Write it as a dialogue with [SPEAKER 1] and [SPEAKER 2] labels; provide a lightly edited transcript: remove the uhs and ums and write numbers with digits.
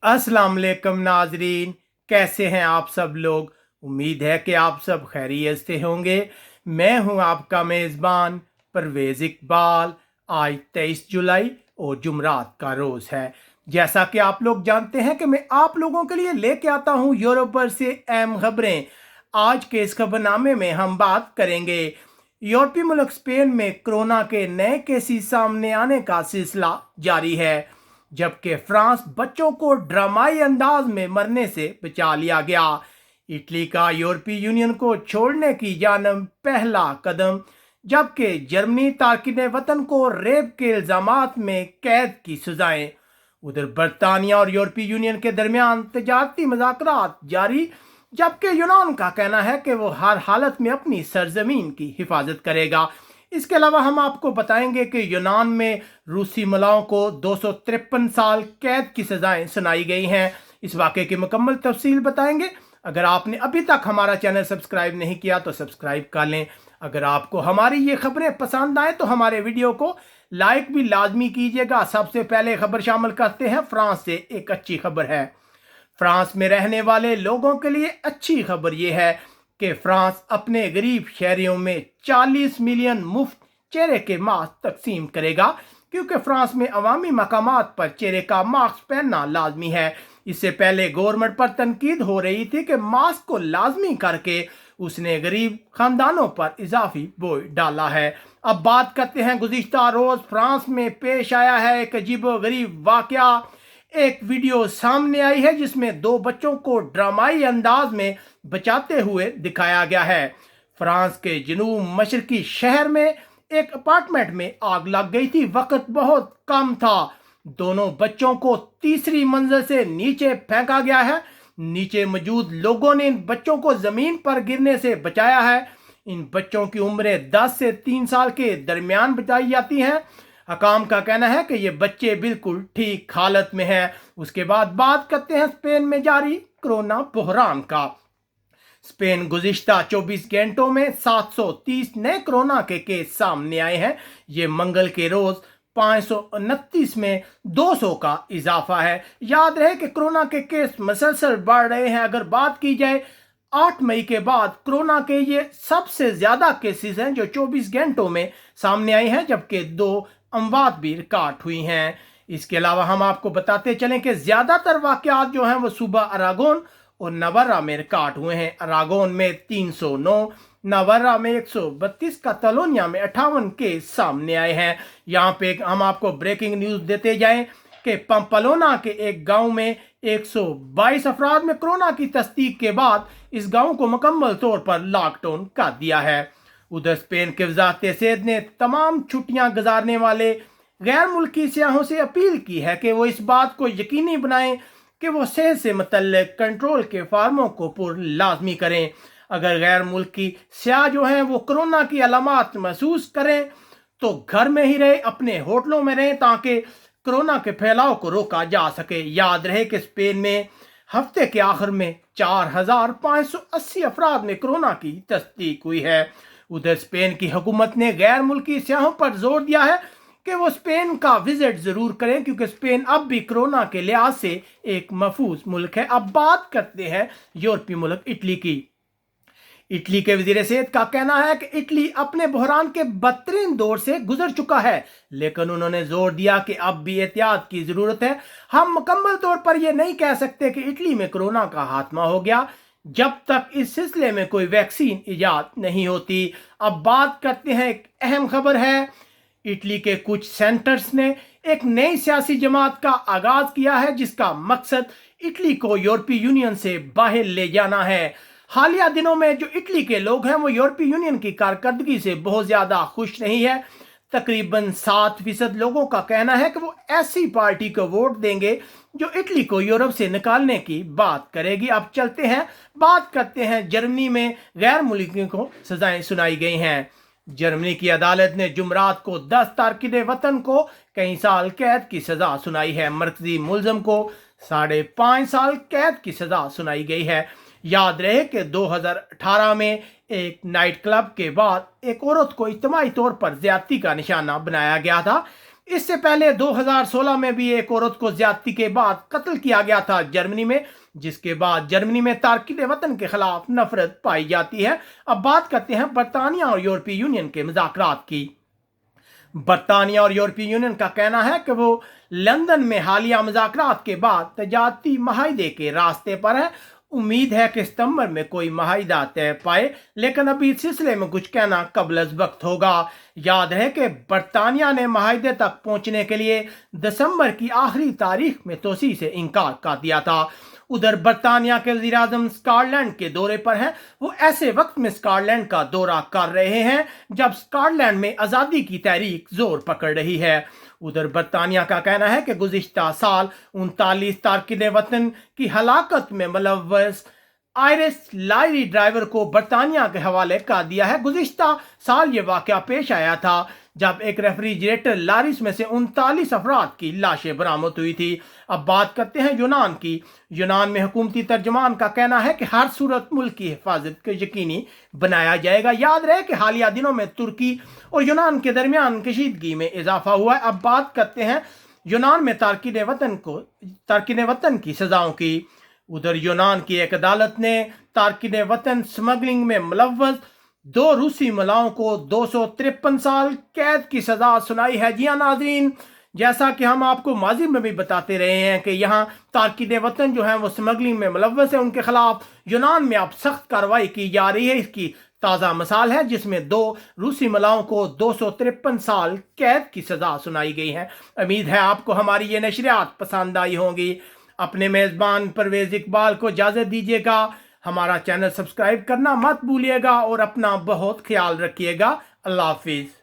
[SPEAKER 1] अस्सलाम वालेकुम नाजरीन, कैसे हैं आप सब लोग। उम्मीद है कि आप सब खैरियत से होंगे। मैं हूं आपका मेज़बान परवेज़ इकबाल। आज 23 जुलाई और जुमरात का रोज़ है। जैसा कि आप लोग जानते हैं कि मैं आप लोगों के लिए लेके आता हूं यूरोप भर से अहम खबरें। आज के इस खबरनामे में हम बात करेंगे यूरोपीय मुल्क स्पेन में कोरोना के नए केसेस सामने आने का सिलसिला जारी है, जबकि फ्रांस बच्चों को ड्रामाई अंदाज में मरने से बचा लिया गया। इटली का यूरोपीय यूनियन को छोड़ने की जानब पहला कदम, जबकि जर्मनी तारकिन वतन को रेप के इल्जामात में कैद की सजाएं। उधर बरतानिया और यूरोपीय यूनियन के दरमियान तजारती मुज़ाकरात जारी, जबकि यूनान का कहना है कि वो हर हालत में अपनी सरजमीन की हिफाजत करेगा। इसके अलावा हम आपको बताएंगे कि यूनान में रूसी मलाओं को 253 साल कैद की सजाएं सुनाई गई हैं। इस वाक़े की मुकम्मल तफसील बताएंगे। अगर आपने अभी तक हमारा चैनल सब्सक्राइब नहीं किया तो सब्सक्राइब कर लें। अगर आपको हमारी ये खबरें पसंद आए तो हमारे वीडियो को लाइक भी लाजमी कीजिएगा। सबसे पहले खबर शामिल करते हैं फ्रांस से। एक अच्छी खबर है। फ्रांस में रहने वाले लोगों के लिए अच्छी खबर यह है कि फ्रांस अपने गरीब शहरियों में 40 मिलियन मुफ्त चेहरे के मास्क तकसीम करेगा, क्योंकि फ्रांस में अवामी मकामात पर चेहरे का मास्क पहनना लाजमी है। इससे पहले गवर्नमेंट पर तनकीद हो रही थी कि मास्क को लाजमी करके उसने गरीब खानदानों पर इजाफी बोझ डाला है। अब बात करते हैं गुज़िश्ता रोज फ्रांस में पेश आया है एक अजीबोगरीब वाकया। एक वीडियो सामने आई है जिसमें दो बच्चों को ड्रामाई अंदाज में बचाते हुए दिखाया गया है। फ्रांस के जनूब मशरकी शहर में एक अपार्टमेंट में आग लग गई थी। वक्त बहुत कम था। दोनों बच्चों को तीसरी मंजिल से नीचे फेंका गया है। नीचे मौजूद लोगों ने इन बच्चों को जमीन पर गिरने से बचाया है। इन बच्चों की उम्रें 10 से 3 साल के दरमियान बताई जाती हैं। हकाम का कहना है कि ये बच्चे बिल्कुल ठीक हालत में हैं। उसके बाद बात करते हैं स्पेन में जारी कोरोना बहरान का। स्पेन गुज़िश्ता 24 घंटों में 730 नए कोरोना के केस सामने आए हैं। ये मंगल के रोज 529 में 200 का इजाफा है। याद रहे कि कोरोना के केस मसलसल बढ़ रहे हैं। अगर बात की जाए 8 मई के बाद कोरोना के ये सबसे ज्यादा केसेस हैं जो 24 घंटों में सामने आए हैं, जबकि 2 अमवात भी रिकॉर्ड हुई हैं। इसके अलावा हम आपको बताते चलें कि ज्यादातर वाकयात जो हैं वो सुबह अरागोन और नवारा में रिकॉर्ड हुए हैं। अरागोन में 309, नवारा में 132, कातालोनिया में 58 केस सामने आए हैं। यहाँ पे हम आपको ब्रेकिंग न्यूज देते जाएं कि पंपलोना के एक गांव में 122 अफराद में कोरोना की तस्दीक के बाद इस गांव को मुकम्मल तौर पर लॉकडाउन कर दिया है। उधर स्पेन के वजारत सेहत ने तमाम छुट्टियां गुजारने वाले गैर मुल्की सयाहों से अपील की है कि वो इस बात को यकीनी बनाएं कि वो सेहत से मुतल्लिक कंट्रोल के फार्मों को पुर लाजमी करें। अगर गैर मुल्की सयाह जो हैं वो कोरोना की अलामात महसूस करें तो घर में ही रहे, अपने होटलों में रहें, ताकि कोरोना के फैलाव को रोका जा सके। याद रहे कि स्पेन में हफ्ते के आखिर में 4580 अफराद में कोरोना की तस्दीक हुई है। उधर स्पेन की हुकूमत ने गैर मुल्की सयाहों पर जोर दिया है कि वो स्पेन का विजिट जरूर करें, क्योंकि स्पेन अब भी कोरोना के लिहाज से एक महफूज मुल्क है। अब बात करते हैं यूरोपीय मुल्क इटली की। इटली के वजीर सेहत का कहना है कि इटली अपने बहरान के बदतरीन दौर से गुजर चुका है, लेकिन उन्होंने जोर दिया कि अब भी एहतियात की जरूरत है। हम मुकम्मल तौर पर यह नहीं कह सकते कि इटली में कोरोना का खात्मा हो गया जब तक इस सिलसिले में कोई वैक्सीन इजाद नहीं होती। अब बात करते हैं, एक अहम खबर है। इटली के कुछ सेंटर्स ने एक नई सियासी जमात का आगाज किया है, जिसका मकसद इटली को यूरोपीय यूनियन से बाहर ले जाना है। हालिया दिनों में जो इटली के लोग हैं वो यूरोपीय यूनियन की कारकर्दगी से बहुत ज्यादा खुश नहीं है। तकरीबन 7% लोगों का कहना है कि वो ऐसी पार्टी को वोट देंगे जो इटली को यूरोप से निकालने की बात करेगी। अब चलते हैं, बात करते हैं जर्मनी में गैर मुल्कियों को सजाएं सुनाई गई हैं। जर्मनी की अदालत ने जुमरात को 10 तारकिन वतन को कई साल कैद की सजा सुनाई है। मरकजी मुलजम को 5.5 साल कैद की सजा सुनाई गई है। याद रहे कि 2018 में एक नाइट क्लब के बाद एक औरत को इज्तिमाई तौर पर ज्यादती का निशाना बनाया गया था। इससे पहले 2016 में भी एक औरत को ज्यादती के बाद कत्ल किया गया था जर्मनी में, जिसके बाद जर्मनी में तारकिन वतन के खिलाफ नफरत पाई जाती है। अब बात करते हैं बरतानिया और यूरोपीय यूनियन के मुज़ाकरात की। बरतानिया और यूरोपीय यूनियन का कहना है कि वो लंदन में हालिया मुज़ाकरात के बाद तजारती माहिदे के रास्ते पर है। उम्मीद है कि सितंबर में कोई माहिदा तय पाए, लेकिन अभी इस सिलसिले में कुछ कहना कबल वक्त होगा। याद है कि बरतानिया ने माहिदे तक पहुंचने के लिए दिसंबर की आखिरी तारीख में तोसी से इनकार कर दिया था। उधर बरतानिया के वज़ीर आज़म स्कॉटलैंड के दौरे पर हैं। वो ऐसे वक्त में स्कॉटलैंड का दौरा कर रहे हैं जब स्कॉटलैंड में आज़ादी की तहरीक जोर पकड़ रही है। उधर बरतानिया का कहना है कि गुज़िश्ता साल 39 तारकिन वतन की हलाकत में मुलव्वस आयरिश लॉरी ड्राइवर को बरतानिया के हवाले कर दिया है। गुज़िश्ता साल ये वाक़या पेश आया था जब एक रेफ्रिजरेटर लॉरी में से 39 अफराद की लाशें बरामद हुई थी। अब बात करते हैं यूनान की। यूनान में हुकूमती तर्जमान का कहना है कि हर सूरत मुल्क की हिफाजत को यकीनी बनाया जाएगा। याद रहे कि हालिया दिनों में तुर्की और यूनान के दरमियान कशीदगी में इजाफा हुआ है। अब बात करते हैं यूनान में तारकिन वतन की सजाओं की। उधर यूनान की एक अदालत ने तारकिन वतन स्मगलिंग में मुलव्वस 2 रूसी मलाओं को 253 साल कैद की सजा सुनाई है। जी हाँ नाज़रीन, जैसा कि हम आपको माजी में भी बताते रहे हैं कि यहाँ तारकिन वतन जो हैं वो स्मगलिंग में मुलव्वस है, उनके खिलाफ यूनान में अब सख्त कार्रवाई की जा रही है। इसकी ताज़ा मिसाल है जिसमें 2 रूसी मलाओं को 253 साल कैद की सजा सुनाई गई है। उम्मीद है आपको हमारी ये नशरियात पसंद आई होंगी। अपने मेज़बान परवेज़ इकबाल को इजाज़त दीजिएगा। हमारा चैनल सब्सक्राइब करना मत भूलिएगा और अपना बहुत ख्याल रखिएगा। अल्लाह हाफिज़।